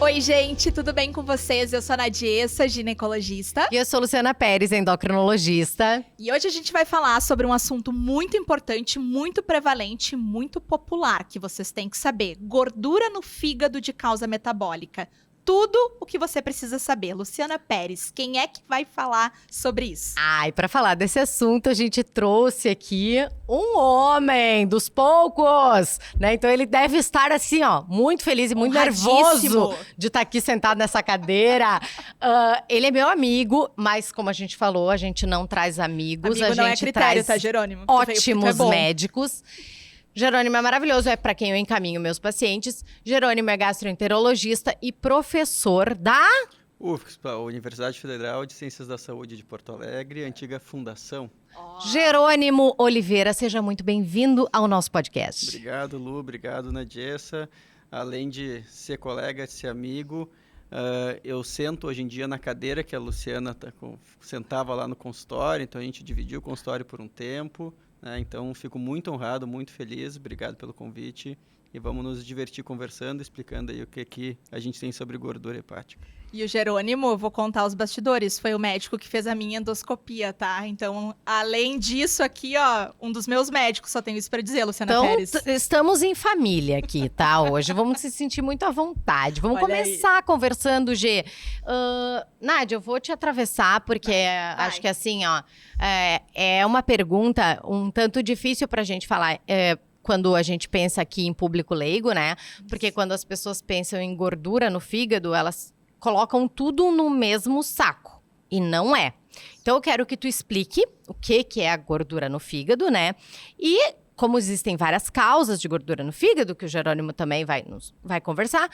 Oi, gente, tudo bem com vocês? Eu sou a Nadiessa, ginecologista. E eu sou Luciana Pérez, endocrinologista. E hoje a gente vai falar sobre um assunto muito importante, muito prevalente, muito popular, que vocês têm que saber. Gordura no fígado de causa metabólica. Tudo o que você precisa saber. Luciana Pérez, quem é que vai falar sobre isso? E para falar desse assunto, a gente trouxe aqui um homem dos poucos, né? Então ele deve estar assim, ó, muito feliz e muito nervoso de estar aqui sentado nessa cadeira. Ele é meu amigo, mas como a gente falou, a gente não traz amigos, Amigo a não gente é critério, traz tá, Jerônimo? ótimos médicos. Jerônimo é maravilhoso, é para quem eu encaminho meus pacientes. Jerônimo é gastroenterologista e professor da UFSPA, Universidade Federal de Ciências da Saúde de Porto Alegre, antiga fundação. Jerônimo Oliveira, seja muito bem-vindo ao nosso podcast. Obrigado, Lu, obrigado, Nadiessa. Além de ser colega, de ser amigo, eu sento hoje em dia na cadeira que a Luciana sentava lá no consultório, então a gente dividiu o consultório por um tempo. Então, fico muito honrado, muito feliz. Obrigado pelo convite. E vamos nos divertir conversando, explicando aí o que a gente tem sobre gordura hepática. E o Jerônimo, vou contar os bastidores, foi o médico que fez a minha endoscopia, tá? Então, além disso aqui, ó, um dos meus médicos, só tenho isso pra dizer, Luciana Pérez. Estamos em família aqui, tá? Hoje vamos se sentir muito à vontade. Vamos começar conversando, Gê. Nádia, eu vou te atravessar, porque acho que assim, ó, é uma pergunta um tanto difícil pra gente falar. Quando a gente pensa aqui em público leigo, né? Porque quando as pessoas pensam em gordura no fígado, elas colocam tudo no mesmo saco. E não é. Então, eu quero que tu explique o que é a gordura no fígado, né? E como existem várias causas de gordura no fígado, que o Jerônimo também vai conversar,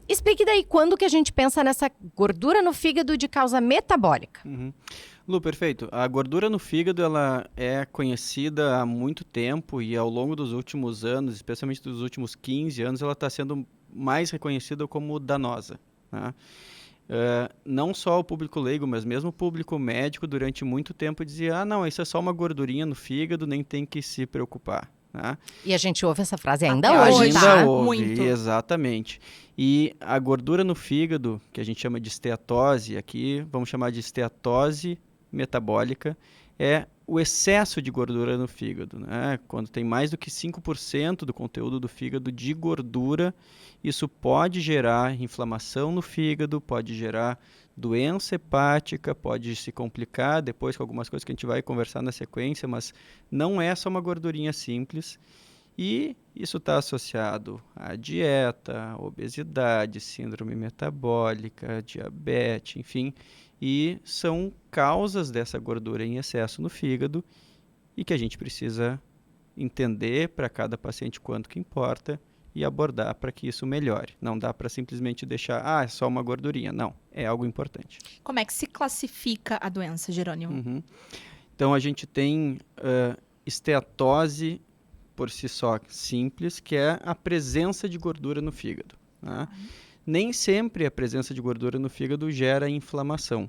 explique daí quando que a gente pensa nessa gordura no fígado de causa metabólica. Uhum. Lu, perfeito. A gordura no fígado, ela é conhecida há muito tempo e ao longo dos últimos anos, especialmente dos últimos 15 anos, ela está sendo mais reconhecida como danosa, né? Não só o público leigo, mas mesmo o público médico, durante muito tempo dizia, não, isso é só uma gordurinha no fígado, nem tem que se preocupar, né? E a gente ouve essa frase ainda hoje, hoje, ainda tá? ouve, Muito. Exatamente. E a gordura no fígado, que a gente chama de esteatose, aqui vamos chamar de esteatose metabólica, é o excesso de gordura no fígado, né? Quando tem mais do que 5% do conteúdo do fígado de gordura, isso pode gerar inflamação no fígado, pode gerar doença hepática, pode se complicar depois com algumas coisas que a gente vai conversar na sequência, mas não é só uma gordurinha simples. E isso está associado à dieta, obesidade, síndrome metabólica, diabetes, enfim. E são causas dessa gordura em excesso no fígado e que a gente precisa entender para cada paciente quanto que importa e abordar para que isso melhore. Não dá para simplesmente deixar, é só uma gordurinha. Não, é algo importante. Como é que se classifica a doença, Jerônimo? Uhum. Então, a gente tem esteatose por si só simples, que é a presença de gordura no fígado, né? Nem sempre a presença de gordura no fígado gera inflamação.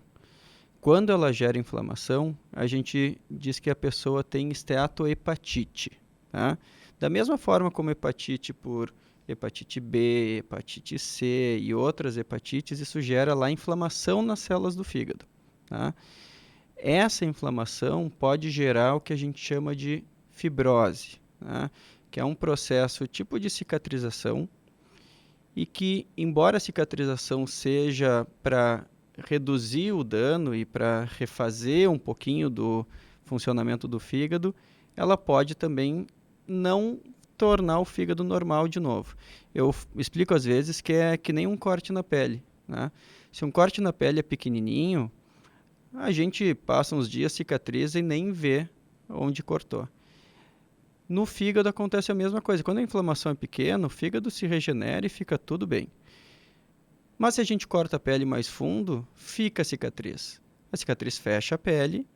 Quando ela gera inflamação, a gente diz que a pessoa tem esteatohepatite, tá? Da mesma forma como hepatite por hepatite B, hepatite C e outras hepatites, isso gera lá inflamação nas células do fígado, tá? Essa inflamação pode gerar o que a gente chama de fibrose, né? Que é um processo tipo de cicatrização e que, embora a cicatrização seja para reduzir o dano e para refazer um pouquinho do funcionamento do fígado, ela pode também não tornar o fígado normal de novo. Eu explico às vezes que é que nem um corte na pele, né? Se um corte na pele é pequenininho, a gente passa uns dias, cicatriza e nem vê onde cortou. No fígado acontece a mesma coisa. Quando a inflamação é pequena, o fígado se regenera e fica tudo bem. Mas se a gente corta a pele mais fundo, fica a cicatriz. A cicatriz fecha a pele,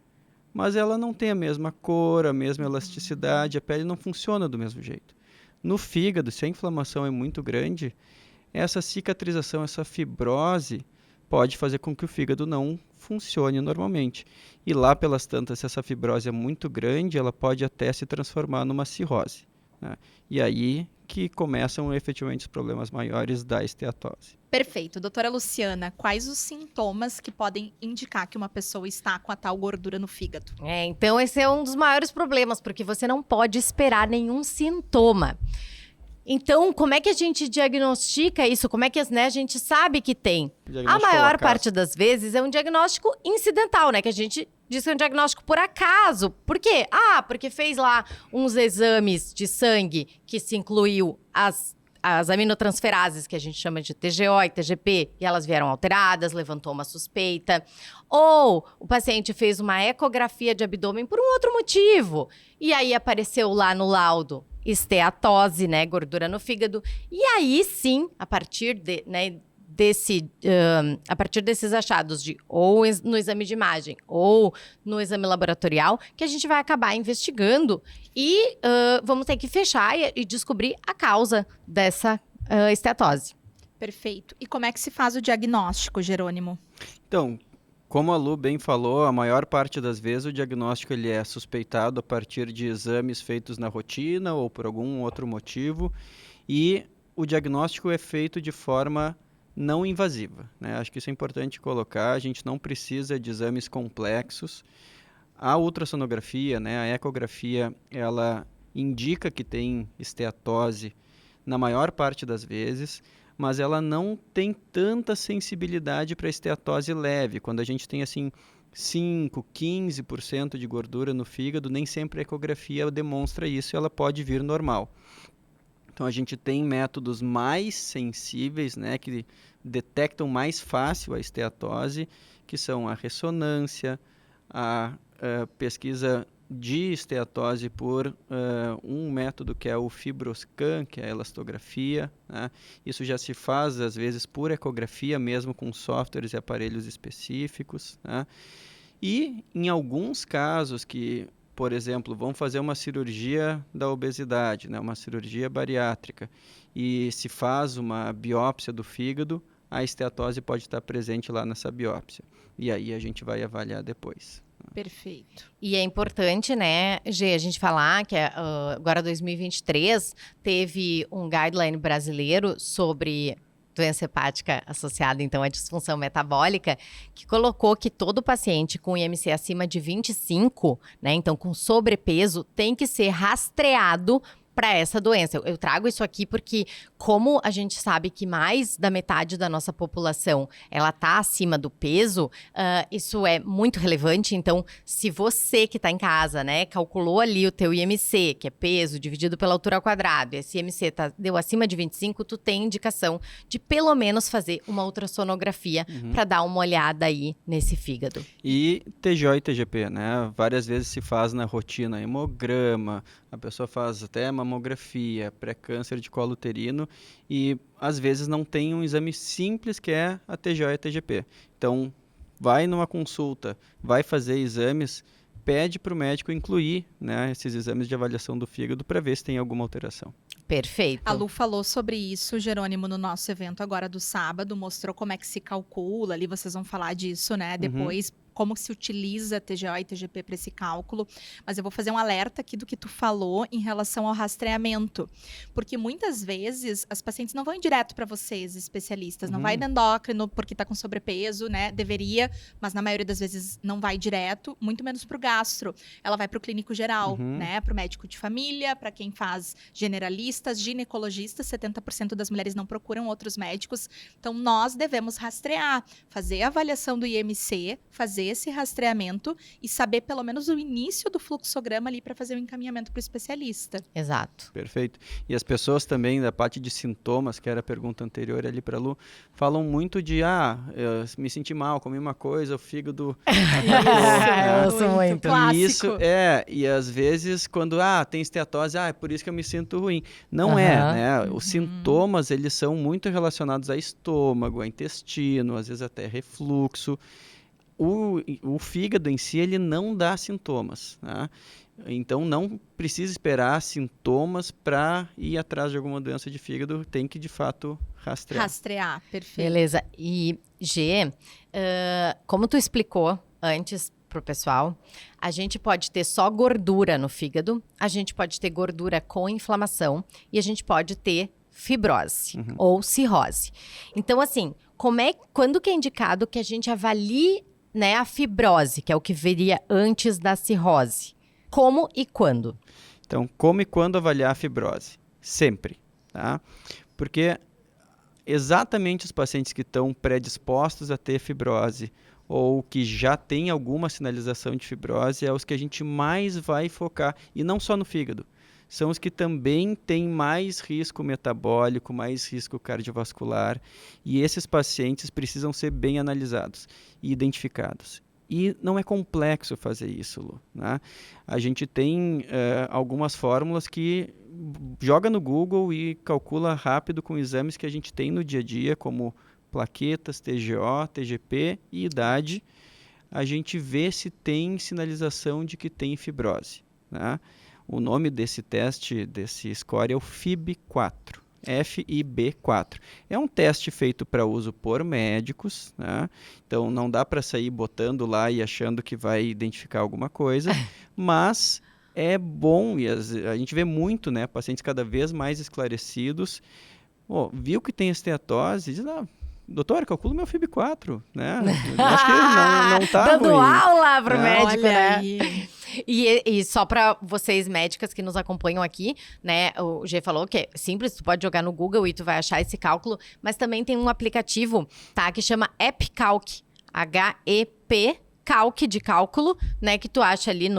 mas ela não tem a mesma cor, a mesma elasticidade, a pele não funciona do mesmo jeito. No fígado, se a inflamação é muito grande, essa cicatrização, essa fibrose, pode fazer com que o fígado não funcione normalmente. E lá pelas tantas, se essa fibrose é muito grande, ela pode até se transformar numa cirrose, né? E aí que começam efetivamente os problemas maiores da esteatose. Perfeito. Doutora Luciana, quais os sintomas que podem indicar que uma pessoa está com a tal gordura no fígado? Então esse é um dos maiores problemas, porque você não pode esperar nenhum sintoma. Então, como é que a gente diagnostica isso? Como é que a gente sabe que tem? A maior parte das vezes é um diagnóstico incidental, né? Que a gente diz que é um diagnóstico por acaso. Por quê? Porque fez lá uns exames de sangue que se incluiu as aminotransferases, que a gente chama de TGO e TGP, e elas vieram alteradas, levantou uma suspeita. Ou o paciente fez uma ecografia de abdômen por um outro motivo, e aí apareceu lá no laudo esteatose, né, gordura no fígado. E aí sim, a partir desses achados ou no exame de imagem ou no exame laboratorial, que a gente vai acabar investigando e vamos ter que fechar e descobrir a causa dessa esteatose. Perfeito. E como é que se faz o diagnóstico, Jerônimo? Então, como a Lu bem falou, a maior parte das vezes o diagnóstico ele é suspeitado a partir de exames feitos na rotina ou por algum outro motivo, e o diagnóstico é feito de forma não invasiva, né? Acho que isso é importante colocar, a gente não precisa de exames complexos. A ultrassonografia, né, a ecografia, ela indica que tem esteatose na maior parte das vezes, mas ela não tem tanta sensibilidade para esteatose leve. Quando a gente tem assim 5, 15% de gordura no fígado, nem sempre a ecografia demonstra isso e ela pode vir normal. Então a gente tem métodos mais sensíveis, né, que detectam mais fácil a esteatose, que são a ressonância, a pesquisa de esteatose por um método que é o FibroScan, que é a elastografia, né? Isso já se faz às vezes por ecografia mesmo com softwares e aparelhos específicos, né? E em alguns casos que, por exemplo, vão fazer uma cirurgia da obesidade, né? Uma cirurgia bariátrica, e se faz uma biópsia do fígado, a esteatose pode estar presente lá nessa biópsia. E aí a gente vai avaliar depois. Perfeito. E é importante, né, Gê, a gente falar que agora 2023 teve um guideline brasileiro sobre doença hepática associada, então, à disfunção metabólica, que colocou que todo paciente com IMC acima de 25, né, então com sobrepeso, tem que ser rastreado para essa doença. Eu trago isso aqui porque, como a gente sabe que mais da metade da nossa população ela está acima do peso, isso é muito relevante. Então, se você que está em casa, né, calculou ali o teu IMC, que é peso dividido pela altura ao quadrado, e esse IMC deu acima de 25, tu tem indicação de pelo menos fazer uma ultrassonografia para dar uma olhada aí nesse fígado. E TGO e TGP, né? Várias vezes se faz na rotina hemograma, a pessoa faz até mamografia, pré-câncer de colo uterino, e às vezes não tem um exame simples que é a TGO e a TGP. Então, vai numa consulta, vai fazer exames, pede para o médico incluir, né, esses exames de avaliação do fígado para ver se tem alguma alteração. Perfeito. A Lu falou sobre isso, Jerônimo, no nosso evento agora do sábado, mostrou como é que se calcula, ali vocês vão falar disso, né, depois, como se utiliza TGO e TGP para esse cálculo, mas eu vou fazer um alerta aqui do que tu falou em relação ao rastreamento, porque muitas vezes as pacientes não vão em direto para vocês, especialistas, não vai no endócrino porque está com sobrepeso, né, deveria, mas na maioria das vezes não vai direto, muito menos para o gastro, ela vai para o clínico geral, né, para o médico de família, para quem faz generalistas, ginecologistas, 70% das mulheres não procuram outros médicos, então nós devemos rastrear, fazer a avaliação do IMC, fazer esse rastreamento e saber pelo menos o início do fluxograma ali para fazer o encaminhamento para o especialista. Exato. Perfeito. E as pessoas também, da parte de sintomas, que era a pergunta anterior ali para a Lu, falam muito de, eu me senti mal, comi uma coisa, o fígado... Eu sou muito. Clássico. Isso e às vezes quando, tem esteatose, é por isso que eu me sinto ruim. Não né? Os sintomas, eles são muito relacionados a estômago, a intestino, às vezes até refluxo. O fígado em si, ele não dá sintomas, né? Então, não precisa esperar sintomas para ir atrás de alguma doença de fígado, tem que, de fato, rastrear. Rastrear, perfeito. Beleza. E, Gê, como tu explicou antes, pro pessoal. A gente pode ter só gordura no fígado, a gente pode ter gordura com inflamação e a gente pode ter fibrose ou cirrose. Então, assim, quando que é indicado que a gente avalie, né, a fibrose, que é o que viria antes da cirrose? Como e quando? Então, como e quando avaliar a fibrose? Sempre, tá? Porque exatamente os pacientes que estão predispostos a ter fibrose ou que já têm alguma sinalização de fibrose é os que a gente mais vai focar, e não só no fígado. São os que também têm mais risco metabólico, mais risco cardiovascular, e esses pacientes precisam ser bem analisados e identificados. E não é complexo fazer isso, Lu, né? A gente tem algumas fórmulas que joga no Google e calcula rápido com exames que a gente tem no dia a dia, como plaquetas, TGO, TGP e idade. A gente vê se tem sinalização de que tem fibrose, né? O nome desse teste, desse score, é o FIB-4. FIB4. É um teste feito para uso por médicos, né? Então não dá para sair botando lá e achando que vai identificar alguma coisa, mas é bom, e a gente vê muito, né, pacientes cada vez mais esclarecidos. Viu que tem esteatose, diz, doutor, calcula meu FIB4, né? Acho que não tá dando ruim. aula pro médico, Olha né? aí. E só para vocês médicas que nos acompanham aqui, né, o G falou que é simples, tu pode jogar no Google e tu vai achar esse cálculo, mas também tem um aplicativo, tá, que chama EpiCalc, H-E-P, Calc de cálculo, né, que tu acha ali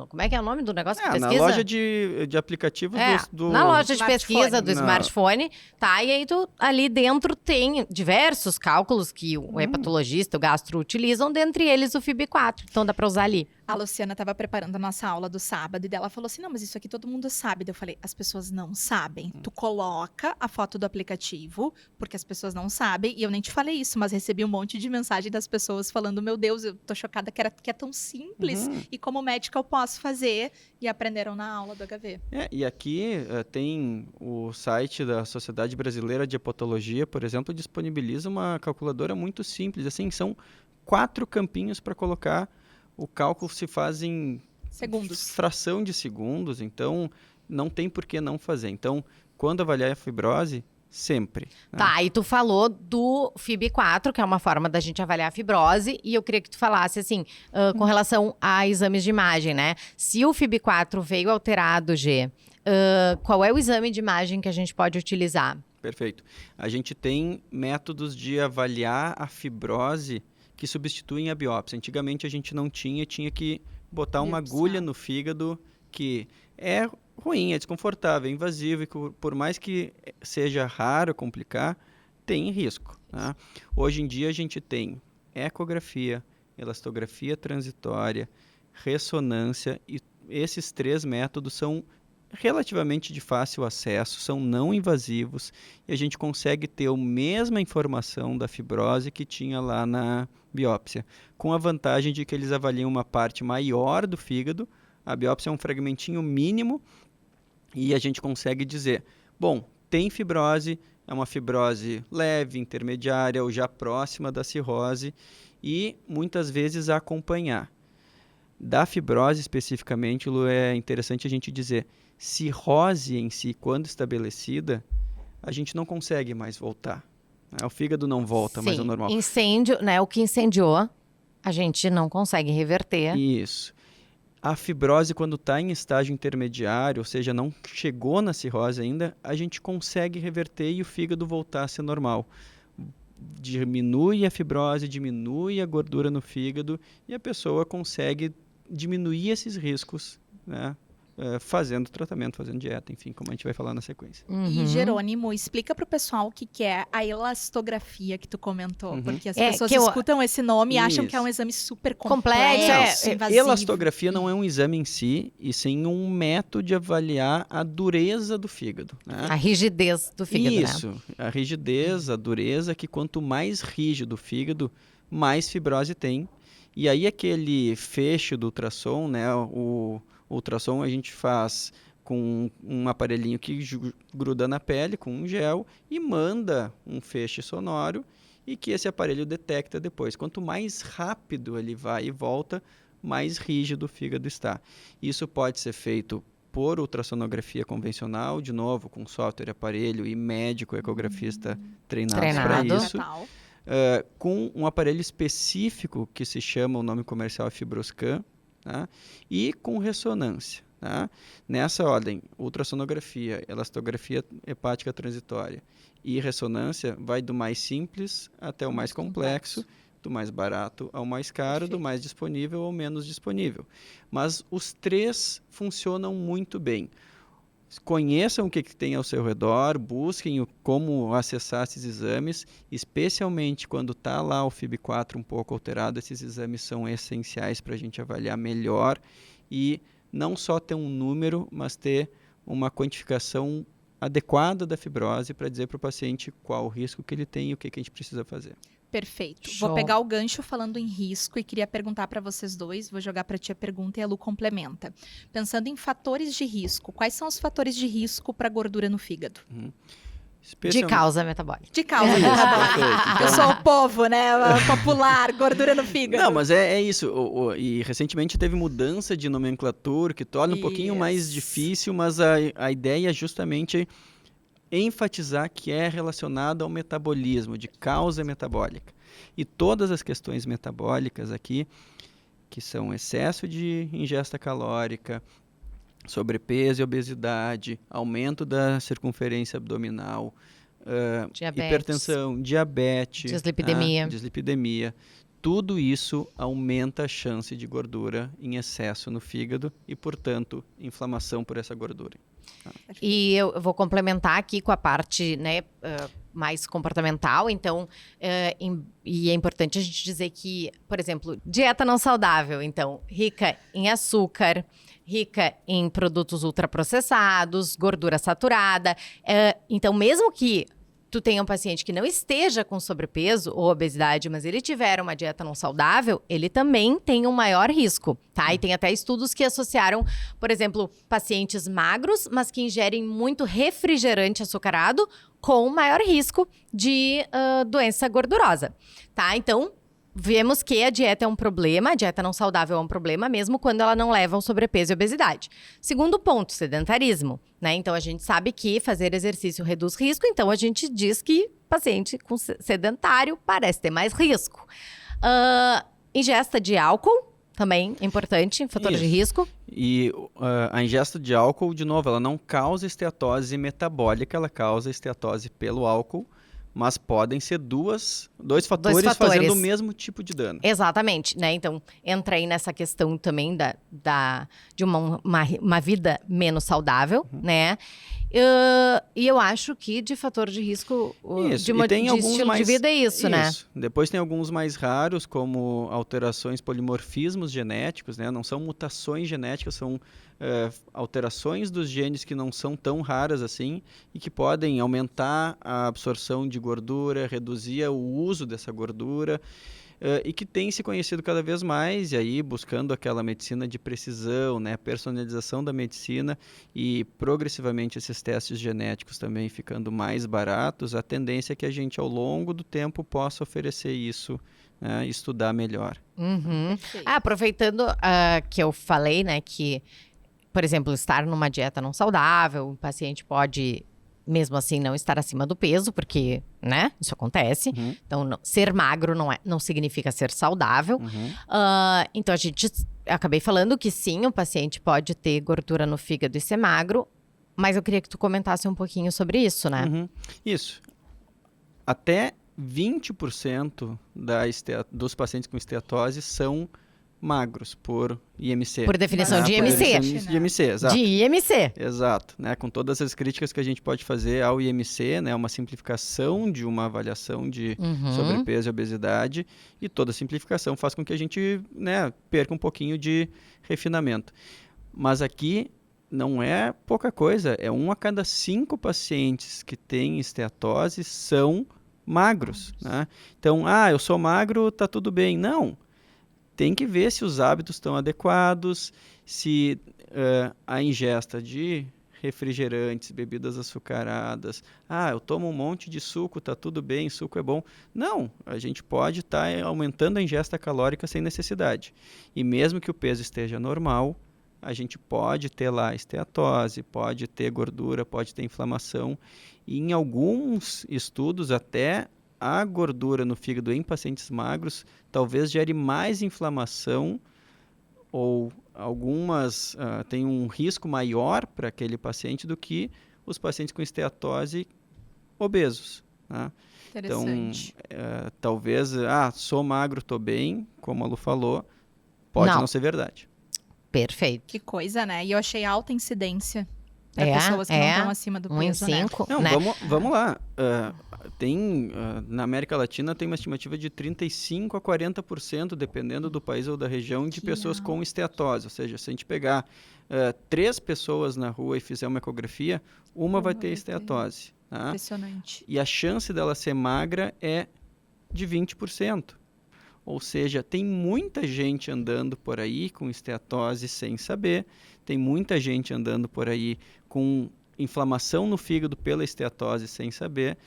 como é que é o nome do negócio que pesquisa? Na loja de aplicativos na loja de pesquisa smartphone. do smartphone, tá? E aí tu ali dentro tem diversos cálculos que o hepatologista, o gastro utilizam, dentre eles o FIB4. Então dá pra usar ali. A Luciana estava preparando a nossa aula do sábado e dela falou assim, não, mas isso aqui todo mundo sabe. Daí eu falei, as pessoas não sabem. Tu coloca a foto do aplicativo, porque as pessoas não sabem. E eu nem te falei isso, mas recebi um monte de mensagem das pessoas falando, meu Deus, eu tô chocada que é tão simples. E como médica eu posso fazer. E aprenderam na aula do HV. E aqui tem o site da Sociedade Brasileira de Hepatologia, por exemplo, disponibiliza uma calculadora muito simples. Assim, são 4 campinhos para colocar. O cálculo se faz em Segundos. fração de segundos, então não tem por que não fazer. Então, quando avaliar a fibrose, sempre. Né? Tá, e tu falou do FIB4, que é uma forma da gente avaliar a fibrose, e eu queria que tu falasse, assim, com relação a exames de imagem, né? Se o FIB4 veio alterado, G, qual é o exame de imagem que a gente pode utilizar? Perfeito. A gente tem métodos de avaliar a fibrose que substituem a biópsia. Antigamente a gente não tinha que botar uma agulha no fígado, que é ruim, é desconfortável, é invasivo, e por mais que seja raro complicar, tem risco. Né? Hoje em dia a gente tem ecografia, elastografia transitória, ressonância, e esses 3 métodos são relativamente de fácil acesso, são não invasivos, e a gente consegue ter a mesma informação da fibrose que tinha lá na biópsia, com a vantagem de que eles avaliam uma parte maior do fígado. A biópsia é um fragmentinho mínimo e a gente consegue dizer, bom, tem fibrose, é uma fibrose leve, intermediária ou já próxima da cirrose, e muitas vezes acompanhar. Da fibrose especificamente, Lu, é interessante a gente dizer, cirrose em si, quando estabelecida, a gente não consegue mais voltar. O fígado não volta mais ao normal. Incêndio, né? O que incendiou, a gente não consegue reverter. Isso. A fibrose, quando está em estágio intermediário, ou seja, não chegou na cirrose ainda, a gente consegue reverter e o fígado voltar a ser normal. Diminui a fibrose, diminui a gordura no fígado e a pessoa consegue diminuir esses riscos, né? Fazendo tratamento, fazendo dieta, enfim, como a gente vai falar na sequência. E, Jerônimo, explica pro pessoal o que é a elastografia que tu comentou, porque as pessoas escutam esse nome e acham que é um exame super complexo, invasivo. Elastografia não é um exame em si, e sim um método de avaliar a dureza do fígado. Né? A rigidez do fígado, Isso, né? A rigidez, a dureza, que quanto mais rígido o fígado, mais fibrose tem. E aí aquele fecho do ultrassom, né, o ultrassom a gente faz com um aparelhinho que gruda na pele, com um gel, e manda um feixe sonoro, e que esse aparelho detecta depois. Quanto mais rápido ele vai e volta, mais rígido o fígado está. Isso pode ser feito por ultrassonografia convencional, de novo, com software, aparelho e médico ecografista treinados para isso. Com um aparelho específico que se chama, o nome comercial é FibroScan, tá? E com ressonância. Tá? Nessa ordem, ultrassonografia, elastografia hepática transitória e ressonância vai do mais simples até o mais complexo, do mais barato ao mais caro, do mais disponível ao menos disponível. Mas os três funcionam muito bem. Conheçam o que tem ao seu redor, busquem como acessar esses exames, especialmente quando está lá o FIB4 um pouco alterado, esses exames são essenciais para a gente avaliar melhor e não só ter um número, mas ter uma quantificação adequada da fibrose para dizer para o paciente qual o risco que ele tem e o que a gente precisa fazer. Perfeito. Show. Vou pegar o gancho falando em risco e queria perguntar para vocês dois, vou jogar para ti a pergunta e a Lu complementa. Pensando em fatores de risco, quais são os fatores de risco para gordura no fígado? De causa metabólica. De causa metabólica. Eu sou o povo, né? Popular, gordura no fígado. Não, mas é isso. E recentemente teve mudança de nomenclatura que torna um pouquinho mais difícil, mas a ideia é justamente enfatizar que é relacionado ao metabolismo, de causa metabólica. E todas as questões metabólicas aqui, que são excesso de ingesta calórica, sobrepeso e obesidade, aumento da circunferência abdominal, hipertensão, diabetes, dislipidemia, tudo isso aumenta a chance de gordura em excesso no fígado e, portanto, inflamação por essa gordura. E eu vou complementar aqui com a parte, né, mais comportamental. Então, e é importante a gente dizer que, por exemplo, dieta não saudável, então, rica em açúcar, rica em produtos ultraprocessados, gordura saturada. Então, mesmo que tu tenha um paciente que não esteja com sobrepeso ou obesidade, mas ele tiver uma dieta não saudável, ele também tem um maior risco, tá? E tem até estudos que associaram, por exemplo, pacientes magros, mas que ingerem muito refrigerante açucarado com maior risco de doença gordurosa, tá? Então, vemos que a dieta é um problema, a dieta não saudável é um problema, mesmo quando ela não leva ao sobrepeso e obesidade. Segundo ponto, sedentarismo, né? Então, a gente sabe que fazer exercício reduz risco, então a gente diz que paciente com sedentário parece ter mais risco. Ingesta de álcool, também importante, fator de risco. E a ingesta de álcool, de novo, ela não causa esteatose metabólica, ela causa esteatose pelo álcool, mas podem ser dois fatores fazendo o mesmo tipo de dano. Exatamente, né? Então, entra aí nessa questão também de uma vida menos saudável, né? E eu acho que de fator de risco de estilo de vida é isso, né? Depois tem alguns mais raros, como alterações, polimorfismos genéticos, né? Não são mutações genéticas, são alterações dos genes que não são tão raras assim e que podem aumentar a absorção de gordura, reduzir o uso dessa gordura e que tem se conhecido cada vez mais, e aí buscando aquela medicina de precisão, né, personalização da medicina e progressivamente esses testes genéticos também ficando mais baratos, a tendência é que a gente ao longo do tempo possa oferecer isso, né, estudar melhor. Aproveitando que eu falei, né, que, por exemplo, estar numa dieta não saudável, o paciente pode mesmo assim não estar acima do peso, porque, né, isso acontece. Então, ser magro não significa ser saudável. Então, acabei falando que sim, o paciente pode ter gordura no fígado e ser magro, mas eu queria que tu comentasse um pouquinho sobre isso, né? Isso. Até 20% dos pacientes com esteatose são magros por IMC. Por definição de IMC. De IMC, exato. De IMC. Exato, né? Com todas as críticas que a gente pode fazer ao IMC, né? Uma simplificação de uma avaliação de sobrepeso e obesidade, e toda simplificação faz com que a gente, né, perca um pouquinho de refinamento. Mas aqui não é pouca coisa, é 1 a cada 5 pacientes que têm esteatose são magros, né? Então, eu sou magro, tá tudo bem. Não. Tem que ver se os hábitos estão adequados, se a ingesta de refrigerantes, bebidas açucaradas. Eu tomo um monte de suco, tá tudo bem, suco é bom. Não, a gente pode estar aumentando a ingesta calórica sem necessidade. E mesmo que o peso esteja normal, a gente pode ter lá esteatose, pode ter gordura, pode ter inflamação. E em alguns estudos, até a gordura no fígado em pacientes magros talvez gere mais inflamação ou algumas têm um risco maior para aquele paciente do que os pacientes com esteatose obesos. Né? Interessante. Então, talvez, sou magro, estou bem, como a Lu falou, pode não ser verdade. Perfeito. Que coisa, né? E eu achei alta incidência para pessoas que não estão acima do peso, 1 em 5, Não, né? vamos lá. Na América Latina tem uma estimativa de 35% a 40%, dependendo do país ou da região, de pessoas com esteatose. Ou seja, se a gente pegar 3 pessoas na rua e fizer uma ecografia, uma vai ter esteatose. Tá? Impressionante. E a chance dela ser magra é de 20%. Ou seja, tem muita gente andando por aí com esteatose sem saber, tem muita gente andando por aí com inflamação no fígado pela esteatose sem saber,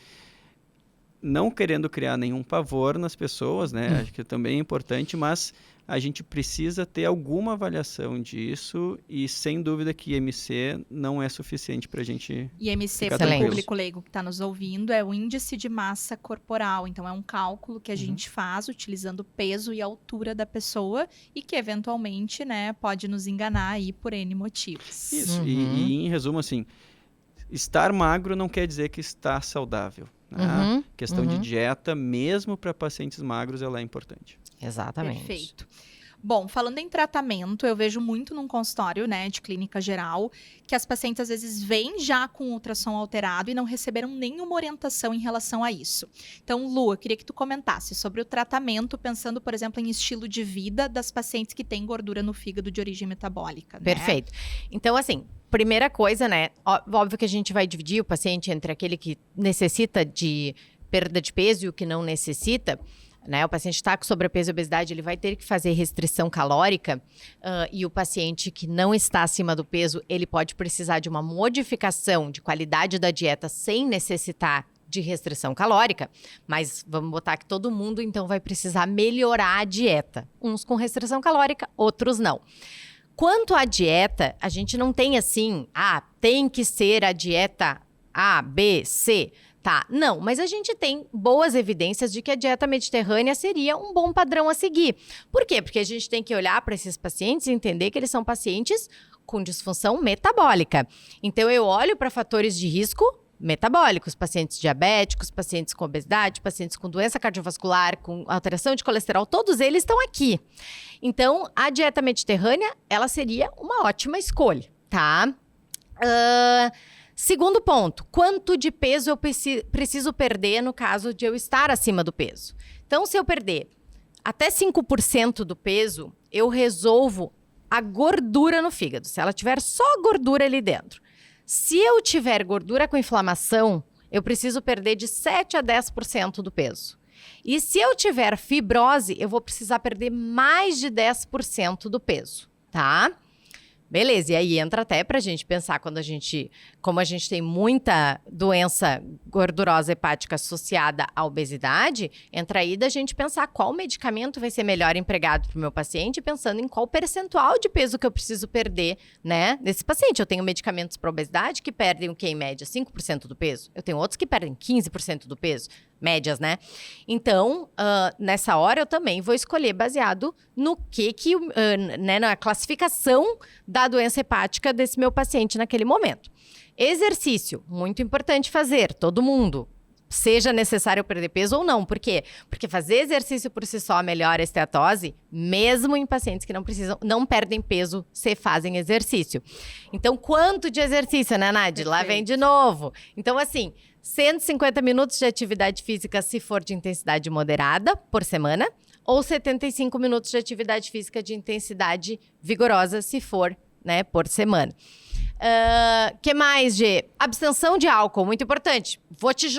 não querendo criar nenhum pavor nas pessoas, né? Acho que também é importante, mas a gente precisa ter alguma avaliação disso e sem dúvida que IMC não é suficiente para a gente IMC, ficar para o tranquilo. público leigo que está nos ouvindo, é o índice de massa corporal. Então, é um cálculo que a gente faz utilizando o peso e a altura da pessoa e que, eventualmente, né, pode nos enganar aí por N motivos. Isso, e em resumo, assim, estar magro não quer dizer que está saudável. Né? Questão de dieta, mesmo para pacientes magros, ela é importante. Exatamente. Perfeito. Bom, falando em tratamento, eu vejo muito num consultório, né, de clínica geral, que as pacientes às vezes vêm já com ultrassom alterado e não receberam nenhuma orientação em relação a isso. Então, Lu, eu queria que tu comentasse sobre o tratamento, pensando, por exemplo, em estilo de vida das pacientes que têm gordura no fígado de origem metabólica. Né? Perfeito. Então, assim, primeira coisa, né, óbvio que a gente vai dividir o paciente entre aquele que necessita de perda de peso e o que não necessita. Né, o paciente está com sobrepeso e obesidade, ele vai ter que fazer restrição calórica e o paciente que não está acima do peso, ele pode precisar de uma modificação de qualidade da dieta sem necessitar de restrição calórica, mas vamos botar que todo mundo então vai precisar melhorar a dieta, uns com restrição calórica, outros não. Quanto à dieta, a gente não tem assim, tem que ser a dieta A, B, C. Tá, não, mas a gente tem boas evidências de que a dieta mediterrânea seria um bom padrão a seguir. Por quê? Porque a gente tem que olhar para esses pacientes e entender que eles são pacientes com disfunção metabólica. Então, eu olho para fatores de risco metabólicos, pacientes diabéticos, pacientes com obesidade, pacientes com doença cardiovascular, com alteração de colesterol, todos eles estão aqui. Então, a dieta mediterrânea, ela seria uma ótima escolha, tá? Segundo ponto, quanto de peso eu preciso perder no caso de eu estar acima do peso? Então, se eu perder até 5% do peso, eu resolvo a gordura no fígado, se ela tiver só gordura ali dentro. Se eu tiver gordura com inflamação, eu preciso perder de 7 a 10% do peso. E se eu tiver fibrose, eu vou precisar perder mais de 10% do peso, tá? Beleza, e aí entra até pra gente pensar como a gente tem muita doença gordurosa hepática associada à obesidade, entra aí da gente pensar qual medicamento vai ser melhor empregado pro meu paciente, pensando em qual percentual de peso que eu preciso perder, né, nesse paciente. Eu tenho medicamentos para obesidade que perdem o que em média 5% do peso, eu tenho outros que perdem 15% do peso, médias, né? Então, nessa hora eu também vou escolher baseado no né, na classificação da doença hepática desse meu paciente naquele momento. Exercício, muito importante fazer, todo mundo. Seja necessário perder peso ou não. Por quê? Porque fazer exercício por si só melhora a esteatose, mesmo em pacientes que não perdem peso se fazem exercício. Então, quanto de exercício, né, Nádia? Lá vem de novo. Então, assim, 150 minutos de atividade física se for de intensidade moderada por semana, ou 75 minutos de atividade física de intensidade vigorosa se for, né, por semana. Que mais, Gê? Abstenção de álcool, muito importante. Vou te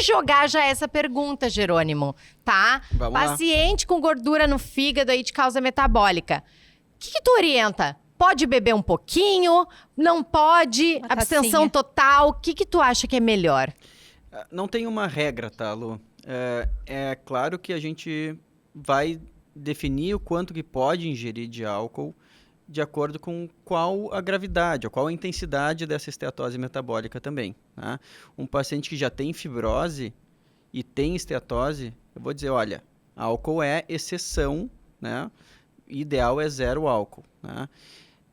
jogar já essa pergunta, Jerônimo, tá? Vamos lá. Paciente com gordura no fígado aí de causa metabólica. O que tu orienta? Pode beber um pouquinho? Não pode? Uma Abstenção tacinha. total? O que tu acha que é melhor? Não tem uma regra, tá, Lu? É claro que a gente vai definir o quanto que pode ingerir de álcool de acordo com qual a gravidade, ou qual a intensidade dessa esteatose metabólica também. Tá? Um paciente que já tem fibrose e tem esteatose, eu vou dizer, olha, álcool é exceção, né? Ideal é 0 álcool. Né?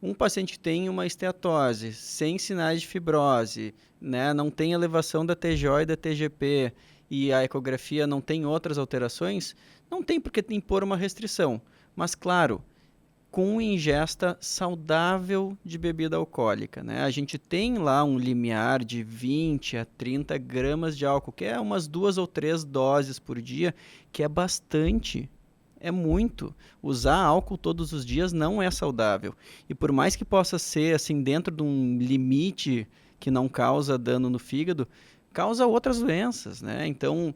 Um paciente que tem uma esteatose sem sinais de fibrose, né? Não tem elevação da TGO e da TGP e a ecografia não tem outras alterações, não tem por que impor uma restrição. Mas, claro, com ingesta saudável de bebida alcoólica. Né? A gente tem lá um limiar de 20 a 30 gramas de álcool, que é umas 2 ou 3 doses por dia, que é bastante, é muito. Usar álcool todos os dias não é saudável. E por mais que possa ser assim dentro de um limite que não causa dano no fígado, causa outras doenças. Né? Então,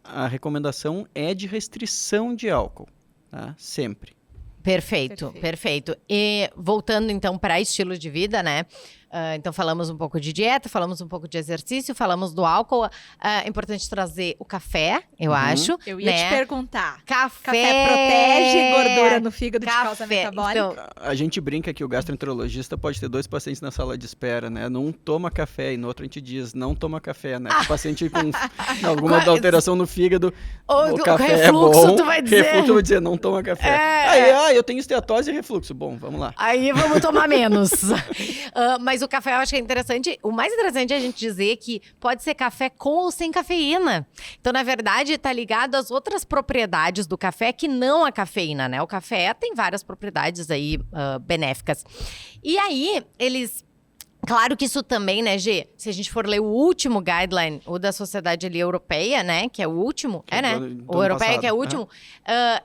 a recomendação é de restrição de álcool, tá? Sempre. Perfeito. E voltando então para estilo de vida, né? Então falamos um pouco de dieta, falamos um pouco de exercício, falamos do álcool. É importante trazer o café, eu acho. Eu ia te perguntar. Café protege gordura no fígado de causa Café. metabólica? Então, A gente brinca que o gastroenterologista pode ter 2 pacientes na sala de espera, né? Num toma café e no outro a gente diz, não toma café, né? O paciente com alguma alteração no fígado, ou o café refluxo, é bom. tu vai dizer. Refluxo, eu vou dizer, não toma café. Aí, eu tenho esteatose e refluxo. Bom, vamos lá. Aí vamos tomar menos. Mas o café eu acho que é interessante. O mais interessante é a gente dizer que pode ser café com ou sem cafeína. Então, na verdade, tá ligado às outras propriedades do café que não a cafeína, né? O café tem várias propriedades aí benéficas. E aí, eles... Claro que isso também, né, Gê? Se a gente for ler o último guideline, o da Sociedade ali, Europeia, né? Que é o último, Que é né? do ano O Europeia, passado. que é o último.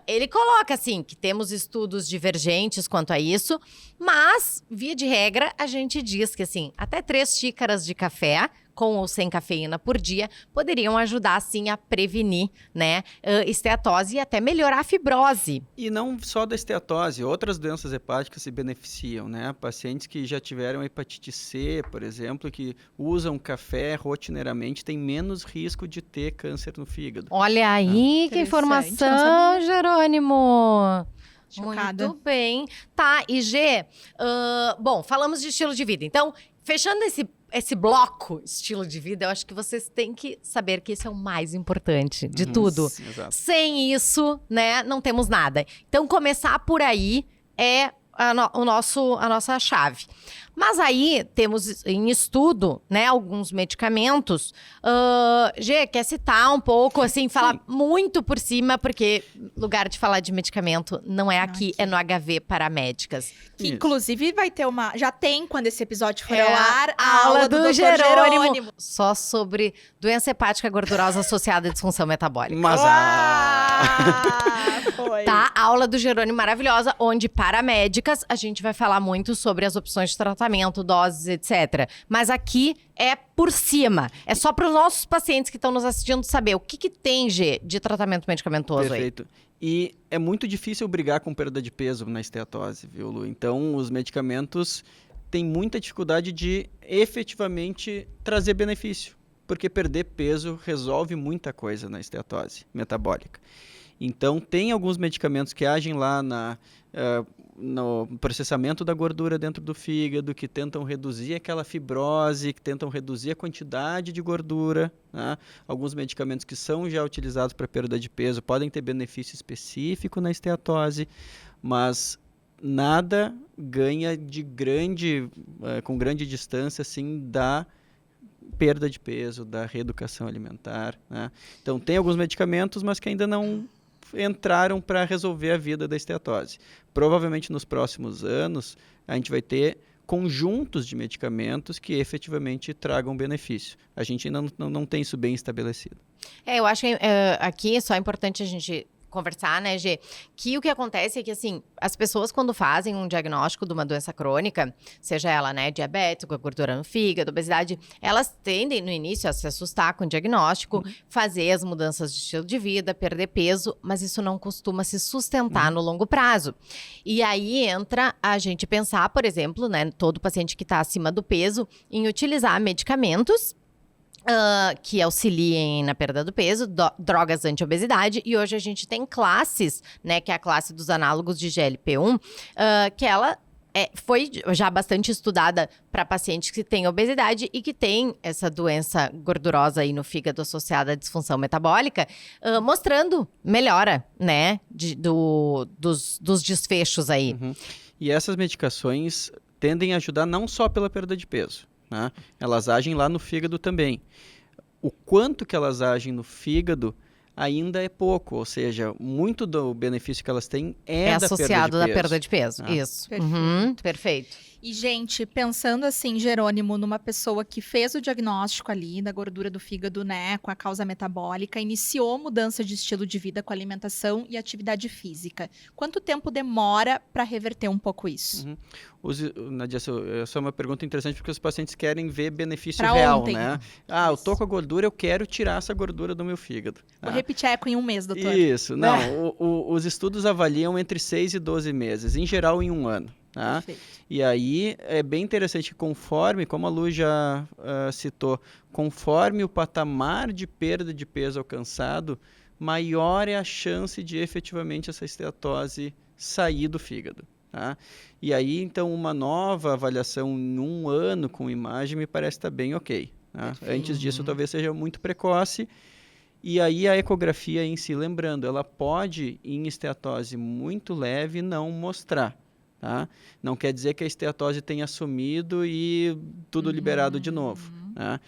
Ele coloca, assim, que temos estudos divergentes quanto a isso. Mas, via de regra, a gente diz que, assim, até 3 xícaras de café, com ou sem cafeína por dia, poderiam ajudar, assim, a prevenir, né? Esteatose e até melhorar a fibrose. E não só da esteatose, outras doenças hepáticas se beneficiam, né? Pacientes que já tiveram hepatite C, por exemplo, que usam café rotineiramente, têm menos risco de ter câncer no fígado. Olha aí, que Interessante, não informação, sabia. Jerônimo! Chocada. Muito bem. Tá, e Gê, bom, falamos de estilo de vida. Então, fechando esse bloco estilo de vida, eu acho que vocês têm que saber que esse é o mais importante de tudo. Sim, exato. Sem isso, né, não temos nada. Então, começar por aí é a nossa chave. Mas aí, temos em estudo, né, alguns medicamentos. Gê, quer citar um pouco, assim, falar muito por cima, porque lugar de falar de medicamento não é aqui, é no HV Paramédicas. Que, Isso. inclusive, vai ter uma... Já tem, quando esse episódio for ao ar, a aula do Dr. Jerônimo. Só sobre doença hepática gordurosa associada à disfunção metabólica. Mas Foi. Tá, a aula do Jerônimo maravilhosa, onde paramédicas a gente vai falar muito sobre as opções de tratamento, doses, etc. Mas aqui é por cima. É só para os nossos pacientes que estão nos assistindo saber o que tem, Gê, de tratamento medicamentoso aí. Perfeito. E é muito difícil brigar com perda de peso na esteatose, viu, Lu? Então, os medicamentos têm muita dificuldade de efetivamente trazer benefício, porque perder peso resolve muita coisa na esteatose metabólica. Então, tem alguns medicamentos que agem lá no processamento da gordura dentro do fígado, que tentam reduzir aquela fibrose, que tentam reduzir a quantidade de gordura. Né? Alguns medicamentos que são já utilizados para perda de peso podem ter benefício específico na esteatose, mas nada ganha com grande distância assim, da perda de peso, da reeducação alimentar. Né? Então, tem alguns medicamentos, mas que ainda não entraram para resolver a vida da esteatose. Provavelmente nos próximos anos a gente vai ter conjuntos de medicamentos que efetivamente tragam benefício. A gente ainda não tem isso bem estabelecido. Eu acho que aqui é só importante a gente conversar, né, Gê? Que o que acontece é que, assim, as pessoas quando fazem um diagnóstico de uma doença crônica, seja ela, né, diabetes, com gordura no fígado, obesidade, elas tendem no início a se assustar com o diagnóstico, fazer as mudanças de estilo de vida, perder peso, mas isso não costuma se sustentar no longo prazo. E aí entra a gente pensar, por exemplo, né, todo paciente que está acima do peso, em utilizar medicamentos que auxiliem na perda do peso, drogas anti-obesidade, e hoje a gente tem classes, né, que é a classe dos análogos de GLP-1, que ela foi já bastante estudada para pacientes que têm obesidade e que têm essa doença gordurosa aí no fígado associada à disfunção metabólica, mostrando melhora, né, dos desfechos aí. E essas medicações tendem a ajudar não só pela perda de peso, né? Elas agem lá no fígado também. O quanto que elas agem no fígado ainda é pouco, ou seja, muito do benefício que elas têm é da associado da perda de peso. Isso. Perfeito. Perfeito. E, gente, pensando assim, Jerônimo, numa pessoa que fez o diagnóstico ali da gordura do fígado, né, com a causa metabólica, iniciou mudança de estilo de vida com alimentação e atividade física. Quanto tempo demora para reverter um pouco isso? Nadia, essa é uma pergunta interessante porque os pacientes querem ver benefício Pra real, ontem. né? Eu tô com a gordura, eu quero tirar essa gordura do meu fígado. Vou repetir a eco em um mês, doutor. Isso, não. Os estudos avaliam entre 6 e 12 meses, em geral em um ano. Tá? E aí é bem interessante que conforme, como a Lu já citou, conforme o patamar de perda de peso alcançado, maior é a chance de efetivamente essa esteatose sair do fígado. Tá? E aí, então, uma nova avaliação em um ano com imagem me parece estar bem ok. Tá? Antes disso, talvez seja muito precoce. E aí a ecografia em si, lembrando, ela pode, em esteatose muito leve, não mostrar. Tá? Não quer dizer que a esteatose tenha sumido e tudo liberado de novo. Tá?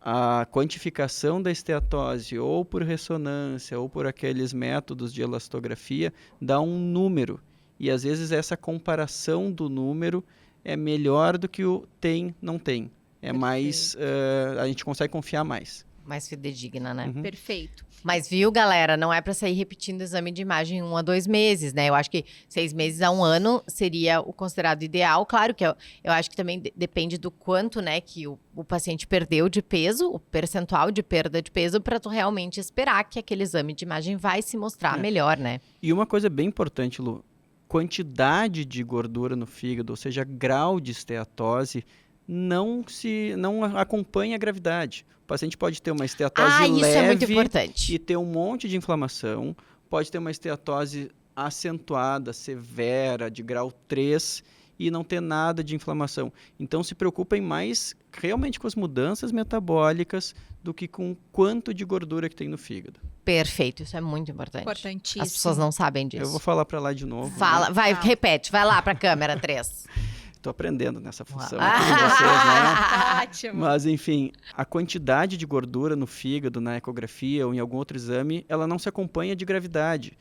A quantificação da esteatose, ou por ressonância, ou por aqueles métodos de elastografia, dá um número. E às vezes essa comparação do número é melhor do que o tem, não tem. É mais, a gente consegue confiar mais. Mais fidedigna, né? Perfeito. Mas viu, galera, não é para sair repetindo o exame de imagem 1 a 2 meses, né? Eu acho que 6 meses a 1 ano seria o considerado ideal. Claro que eu acho que também depende do quanto, né, que o paciente perdeu de peso, o percentual de perda de peso, para tu realmente esperar que aquele exame de imagem vai se mostrar melhor, né? E uma coisa bem importante, Lu, quantidade de gordura no fígado, ou seja, grau de esteatose, não acompanha a gravidade. O paciente pode ter uma esteatose leve, isso é muito importante. E ter um monte de inflamação, pode ter uma esteatose acentuada, severa, de grau 3, e não ter nada de inflamação. Então se preocupem mais realmente com as mudanças metabólicas do que com o quanto de gordura que tem no fígado. Perfeito, isso é muito importante. Importantíssimo. As pessoas não sabem disso. Eu vou falar para lá de novo. Fala, né? repete, vai lá para a câmera 3. Estou aprendendo nessa função aqui com vocês, né? Ótimo. Mas, enfim, a quantidade de gordura no fígado, na ecografia ou em algum outro exame, ela não se acompanha de gravidade.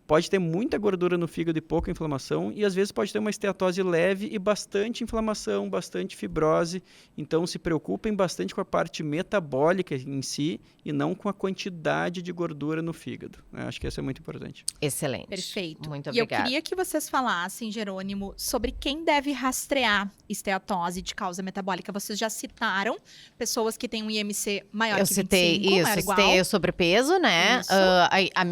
Pode ter muita gordura no fígado e pouca inflamação, e às vezes pode ter uma esteatose leve e bastante inflamação, bastante fibrose. Então, se preocupem bastante com a parte metabólica em si e não com a quantidade de gordura no fígado. Acho que isso é muito importante. Excelente. Perfeito. Muito E obrigada. eu queria que vocês falassem, Jerônimo, sobre quem deve rastrear esteatose de causa metabólica. Vocês já citaram pessoas que têm um IMC maior que 25, maior igual. Citei o sobrepeso, né? Isso.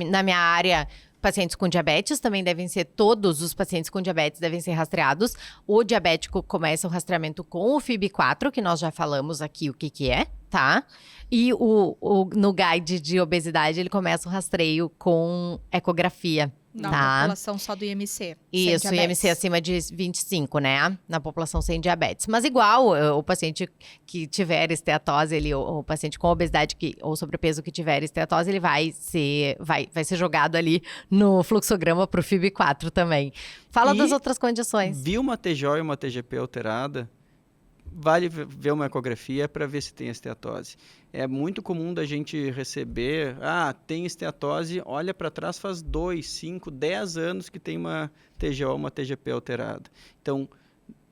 Na minha área, pacientes com diabetes também devem ser, todos os pacientes com diabetes devem ser rastreados. O diabético começa o rastreamento com o FIB4, que nós já falamos aqui o que é, tá? E no guide de obesidade, ele começa o rastreio com ecografia. Na tá? população só do IMC. Isso, sem diabetes. IMC acima de 25, né? Na população sem diabetes. Mas igual, o paciente que tiver esteatose, o paciente com obesidade ou sobrepeso que tiver esteatose, ele vai ser jogado ali no fluxograma pro FIB4 também. Fala das outras condições. Viu uma TJ e uma TGP alterada, vale ver uma ecografia para ver se tem esteatose. É muito comum da gente receber, tem esteatose, olha para trás, faz 2, 5, 10 anos que tem uma TGO, uma TGP alterada. Então,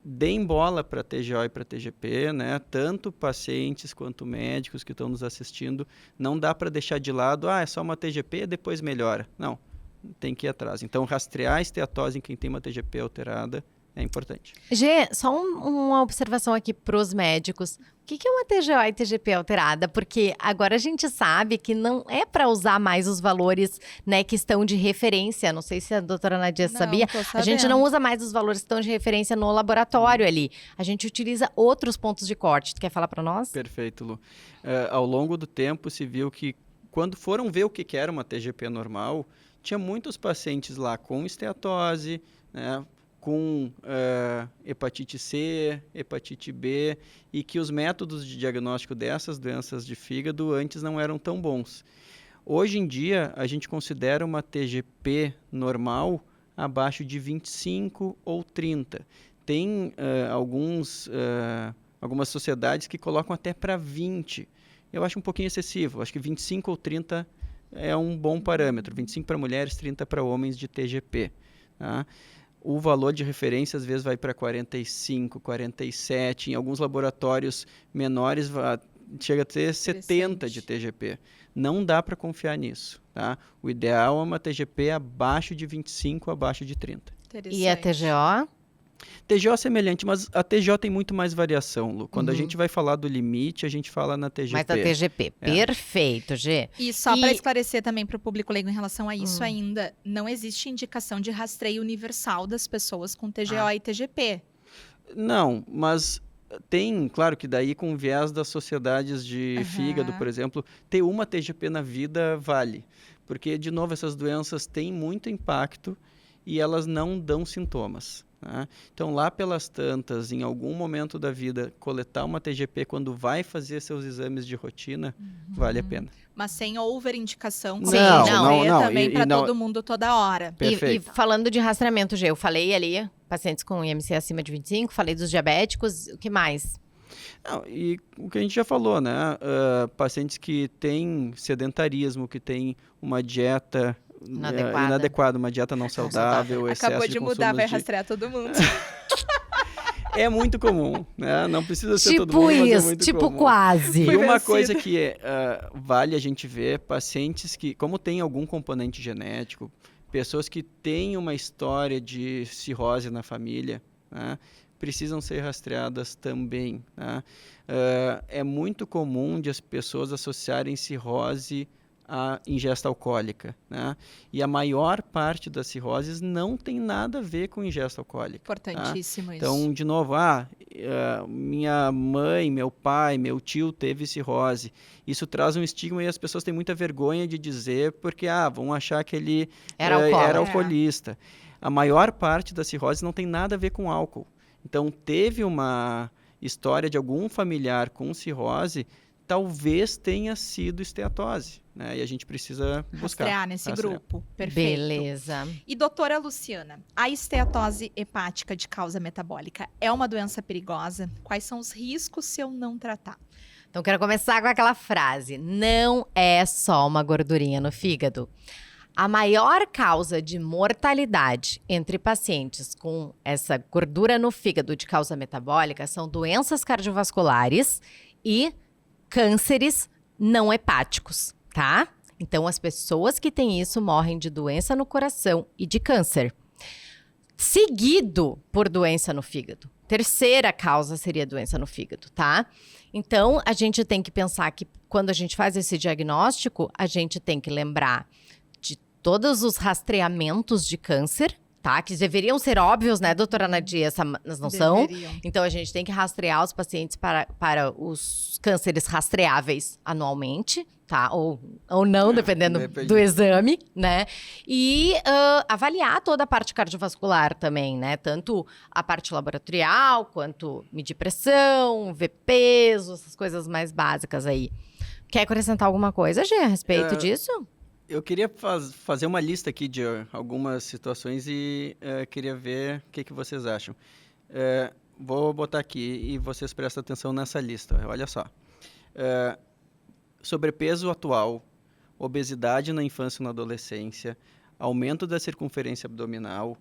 deem bola para TGO e para TGP, né? Tanto pacientes quanto médicos que estão nos assistindo. Não dá para deixar de lado, é só uma TGP, depois melhora. Não, tem que ir atrás. Então, rastrear a esteatose em quem tem uma TGP alterada é importante. Gê, só uma observação aqui para os médicos. O que é uma TGO e TGP alterada? Porque agora a gente sabe que não é para usar mais os valores, né, que estão de referência. Não sei se a doutora Nadia sabia. A gente não usa mais os valores que estão de referência no laboratório ali. A gente utiliza outros pontos de corte. Tu quer falar para nós? Perfeito, Lu. Ao longo do tempo se viu que quando foram ver o que era uma TGP normal, tinha muitos pacientes lá com esteatose, né, com hepatite C, hepatite B, e que os métodos de diagnóstico dessas doenças de fígado antes não eram tão bons. Hoje em dia, a gente considera uma TGP normal abaixo de 25 ou 30. Tem algumas sociedades que colocam até para 20. Eu acho um pouquinho excessivo. Acho que 25 ou 30 é um bom parâmetro. 25 para mulheres, 30 para homens de TGP. Tá? O valor de referência às vezes vai para 45, 47. Em alguns laboratórios menores chega a ter 70 de TGP. Não dá para confiar nisso. Tá? O ideal é uma TGP abaixo de 25, abaixo de 30. E a TGO? TGO é semelhante, mas a TGO tem muito mais variação, Lu. Quando a gente vai falar do limite, a gente fala na TGP. Mas a TGP, perfeito, Gê. E só para esclarecer também para o público leigo em relação a isso ainda, não existe indicação de rastreio universal das pessoas com TGO e TGP. Não, mas tem, claro que daí com o viés das sociedades de fígado, por exemplo, ter uma TGP na vida vale. Porque, de novo, essas doenças têm muito impacto e elas não dão sintomas. Né? Então, lá pelas tantas, em algum momento da vida, coletar uma TGP quando vai fazer seus exames de rotina, vale a pena. Mas sem overindicação, Não, também para todo mundo toda hora. E falando de rastreamento, Gê, eu falei ali, pacientes com IMC acima de 25, falei dos diabéticos, o que mais? Não, e o que a gente já falou, né? Pacientes que têm sedentarismo, que têm uma dieta inadequada, uma dieta não saudável, Acabou de mudar, vai rastrear todo mundo. É muito comum, né? Não precisa ser todo mundo, mas é muito comum. Quase. E uma coisa que vale a gente ver, pacientes que, como tem algum componente genético, pessoas que têm uma história de cirrose na família, né? Precisam ser rastreadas também. Né? É muito comum de as pessoas associarem cirrose à ingesta alcoólica. Né? E a maior parte das cirroses não tem nada a ver com ingesta alcoólica. Importantíssimo tá? isso. Então, de novo, minha mãe, meu pai, meu tio teve cirrose. Isso traz um estigma e as pessoas têm muita vergonha de dizer porque vão achar que ele era alcoolista. A maior parte das cirroses não tem nada a ver com álcool. Então, teve uma história de algum familiar com cirrose, talvez tenha sido esteatose, né? E a gente precisa buscar. Rastrear nesse grupo. Perfeito. Beleza. E doutora Luciana, a esteatose hepática de causa metabólica é uma doença perigosa? Quais são os riscos se eu não tratar? Então, quero começar com aquela frase. Não é só uma gordurinha no fígado. A maior causa de mortalidade entre pacientes com essa gordura no fígado de causa metabólica são doenças cardiovasculares e cânceres não hepáticos, tá? Então, as pessoas que têm isso morrem de doença no coração e de câncer. Seguido por doença no fígado. Terceira causa seria doença no fígado, tá? Então, a gente tem que pensar que quando a gente faz esse diagnóstico, a gente tem que lembrar todos os rastreamentos de câncer, tá? Que deveriam ser óbvios, né, doutora Nadia? Mas não são. Então, a gente tem que rastrear os pacientes para os cânceres rastreáveis anualmente, tá? Ou não, dependendo do exame, né? E avaliar toda a parte cardiovascular também, né? Tanto a parte laboratorial, quanto medir pressão, ver peso, essas coisas mais básicas aí. Quer acrescentar alguma coisa, Gê, a respeito disso? Eu queria fazer uma lista aqui de algumas situações e queria ver o que vocês acham. Vou botar aqui e vocês prestem atenção nessa lista. Olha só. Sobrepeso atual, obesidade na infância e na adolescência, aumento da circunferência abdominal,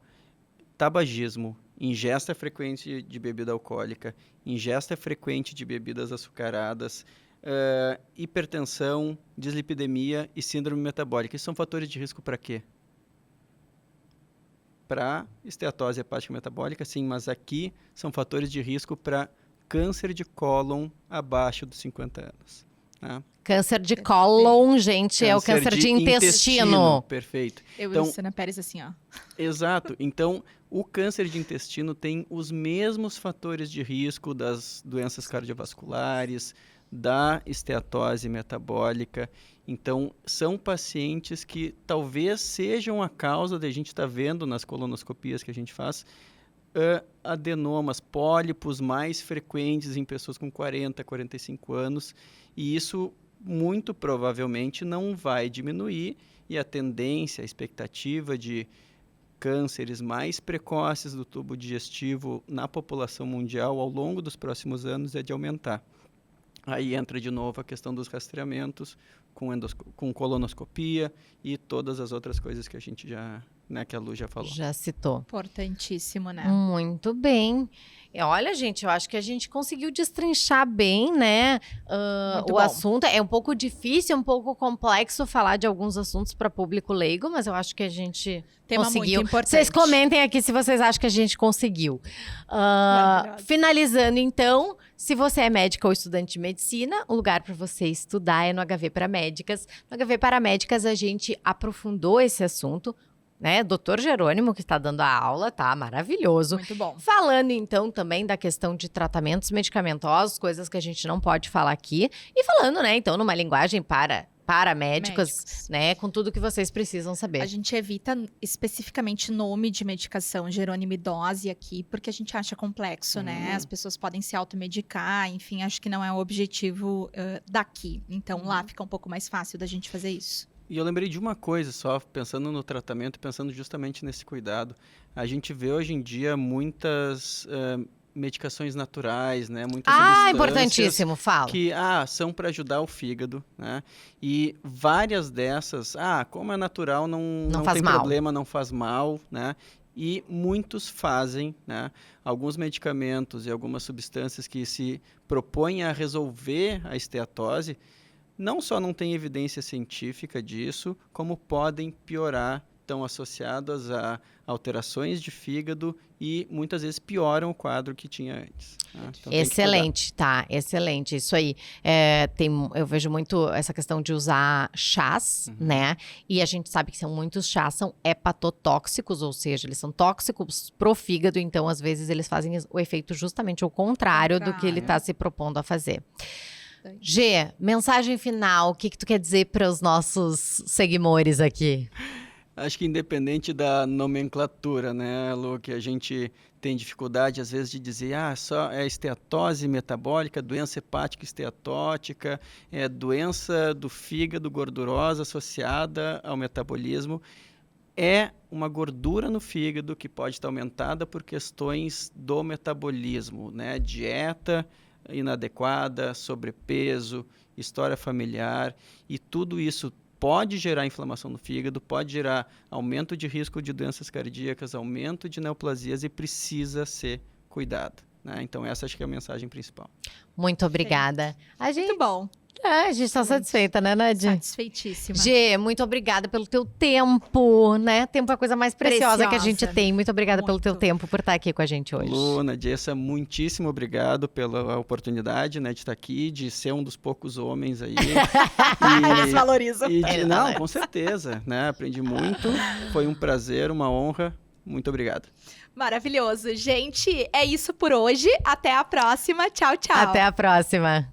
tabagismo, ingesta frequente de bebida alcoólica, ingesta frequente de bebidas açucaradas, hipertensão, dislipidemia e síndrome metabólica. Esses são fatores de risco para quê? Para esteatose hepática metabólica, sim, mas aqui são fatores de risco para câncer de cólon abaixo dos 50 anos. Né? Câncer de cólon, gente, é o câncer de intestino. Perfeito. Eu então, e Luciana Pérez assim, ó. Exato. Então, o câncer de intestino tem os mesmos fatores de risco das doenças cardiovasculares, da esteatose metabólica. Então, são pacientes que talvez sejam a causa de a gente estar vendo nas colonoscopias que a gente faz, adenomas, pólipos mais frequentes em pessoas com 40, 45 anos, e isso muito provavelmente não vai diminuir, e a tendência, a expectativa de cânceres mais precoces do tubo digestivo na população mundial ao longo dos próximos anos é de aumentar. Aí entra de novo a questão dos rastreamentos com colonoscopia e todas as outras coisas que a gente já, né, que a Lu já falou. Já citou. Importantíssimo, né? Muito bem. E olha, gente, eu acho que a gente conseguiu destrinchar bem, né, o assunto. É um pouco difícil, um pouco complexo falar de alguns assuntos para público leigo, mas eu acho que a gente conseguiu. Muito importante. Vocês comentem aqui se vocês acham que a gente conseguiu. Finalizando, então, se você é médica ou estudante de medicina, o lugar para você estudar é no HV Paramédicas. No HV Paramédicas, a gente aprofundou esse assunto, né? Dr. Jerônimo, que está dando a aula, tá? Maravilhoso. Muito bom. Falando, então, também da questão de tratamentos medicamentosos, coisas que a gente não pode falar aqui. E falando, né, então, numa linguagem para médicos, né, com tudo que vocês precisam saber. A gente evita especificamente nome de medicação, Jerônimo e dose aqui, porque a gente acha complexo, né? As pessoas podem se automedicar, enfim, acho que não é o objetivo daqui. Então, lá fica um pouco mais fácil da gente fazer isso. E eu lembrei de uma coisa só, pensando no tratamento, pensando justamente nesse cuidado. A gente vê hoje em dia muitas medicações naturais, né? Muitas substâncias importantíssimo, fala. Que são para ajudar o fígado, né? E várias dessas, como é natural, não tem problema, não faz mal, né? E muitos fazem, né? Alguns medicamentos e algumas substâncias que se propõem a resolver a esteatose, não só não tem evidência científica disso, como podem piorar, estão associadas a alterações de fígado e muitas vezes pioram o quadro que tinha antes. Né? Então, excelente, tá? Excelente. Isso aí. Eu vejo muito essa questão de usar chás, né? E a gente sabe que muitos chás são hepatotóxicos, ou seja, eles são tóxicos pro fígado, então às vezes eles fazem o efeito justamente o contrário do que ele está se propondo a fazer. Gê, mensagem final, o que tu quer dizer para os nossos seguidores aqui? Acho que independente da nomenclatura, né, Lu, que a gente tem dificuldade às vezes de dizer, só é esteatose metabólica, doença hepática esteatótica, é doença do fígado gordurosa associada ao metabolismo. É uma gordura no fígado que pode estar aumentada por questões do metabolismo, né, dieta inadequada, sobrepeso, história familiar, e tudo isso pode gerar inflamação no fígado, pode gerar aumento de risco de doenças cardíacas, aumento de neoplasias e precisa ser cuidado, né? Então essa acho que é a mensagem principal. Muito obrigada. Muito bom. A gente está satisfeita, né, Nadia? Satisfeitíssima. Gê, muito obrigada pelo teu tempo, né? Tempo é a coisa mais preciosa que a gente tem. Muito obrigada pelo teu tempo, por estar aqui com a gente hoje. Lu, Nadia, muitíssimo obrigado pela oportunidade, né, de estar aqui, de ser um dos poucos homens aí. Eles valorizam. Não, com certeza, né? Aprendi muito, foi um prazer, uma honra. Muito obrigado. Maravilhoso. Gente, é isso por hoje. Até a próxima. Tchau, tchau. Até a próxima.